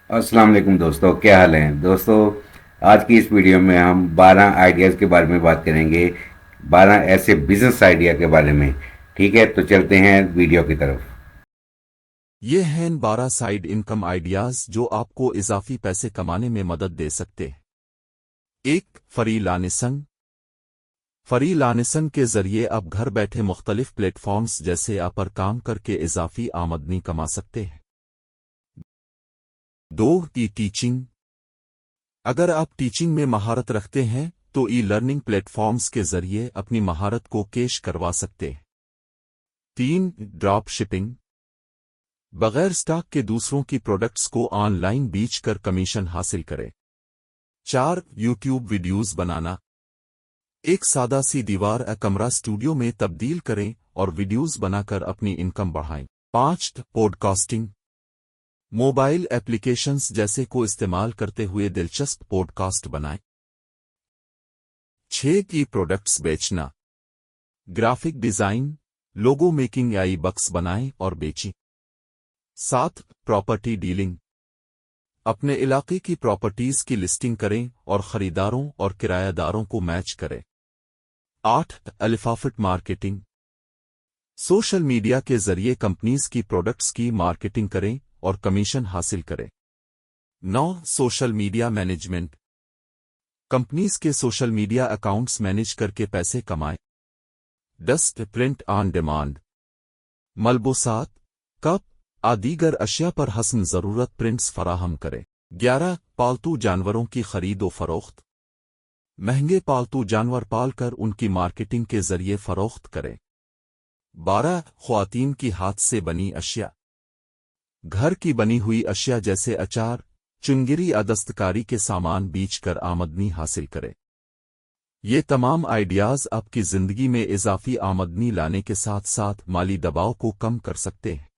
السلام علیکم دوستو، کیا حال ہیں دوستو؟ آج کی اس ویڈیو میں ہم 12 آئیڈیاز کے بارے میں بات کریں گے، 12 ایسے بزنس آئیڈیا کے بارے میں۔ ٹھیک ہے، تو چلتے ہیں ویڈیو کی طرف۔ یہ ہیں 12 سائیڈ انکم آئیڈیاز جو آپ کو اضافی پیسے کمانے میں مدد دے سکتے ہیں۔ ایک، فری لانسنگ۔ فری لانسنگ کے ذریعے آپ گھر بیٹھے مختلف پلیٹ فارمز جیسے آپ پر کام کر کے اضافی آمدنی کما سکتے ہیں۔ دو، ای ٹیچنگ۔ اگر آپ ٹیچنگ میں مہارت رکھتے ہیں تو ای لرننگ پلیٹ فارمز کے ذریعے اپنی مہارت کو کیش کروا سکتے ہیں۔ تین، ڈراپ شپنگ۔ بغیر سٹاک کے دوسروں کی پروڈکٹس کو آن لائن بیچ کر کمیشن حاصل کریں۔ چار، یوٹیوب ویڈیوز بنانا۔ ایک سادہ سی دیوار کمرہ اسٹوڈیو میں تبدیل کریں اور ویڈیوز بنا کر اپنی انکم بڑھائیں۔ پانچ، پوڈ کاسٹنگ۔ موبائل ایپلیکیشنز جیسے کو استعمال کرتے ہوئے دلچسپ پوڈ کاسٹ بنائیں۔ چھ، کی پروڈکٹس بیچنا۔ گرافک ڈیزائن، لوگو میکنگ یا ای بکس بنائیں اور بیچیں۔ سات، پراپرٹی ڈیلنگ۔ اپنے علاقے کی پراپرٹیز کی لسٹنگ کریں اور خریداروں اور کرایہ داروں کو میچ کریں۔ آٹھ، الفافٹ مارکیٹنگ۔ سوشل میڈیا کے ذریعے کمپنیز کی پروڈکٹس کی مارکیٹنگ کریں اور کمیشن حاصل کریں۔ نو، سوشل میڈیا مینجمنٹ۔ کمپنیز کے سوشل میڈیا اکاؤنٹس مینج کر کے پیسے کمائیں۔ 10، پرنٹ آن ڈیمانڈ۔ ملبوسات، کپ دیگر اشیاء پر حسب ضرورت پرنٹس فراہم کرے۔ 11، پالتو جانوروں کی خرید و فروخت۔ مہنگے پالتو جانور پال کر ان کی مارکیٹنگ کے ذریعے فروخت کرے۔ 12، خواتین کی ہاتھ سے بنی اشیاء۔ گھر کی بنی ہوئی اشیاء جیسے اچار، چنگری یا دستکاری کے سامان بیچ کر آمدنی حاصل کرے۔ یہ تمام آئیڈیاز آپ کی زندگی میں اضافی آمدنی لانے کے ساتھ ساتھ مالی دباؤ کو کم کر سکتے ہیں۔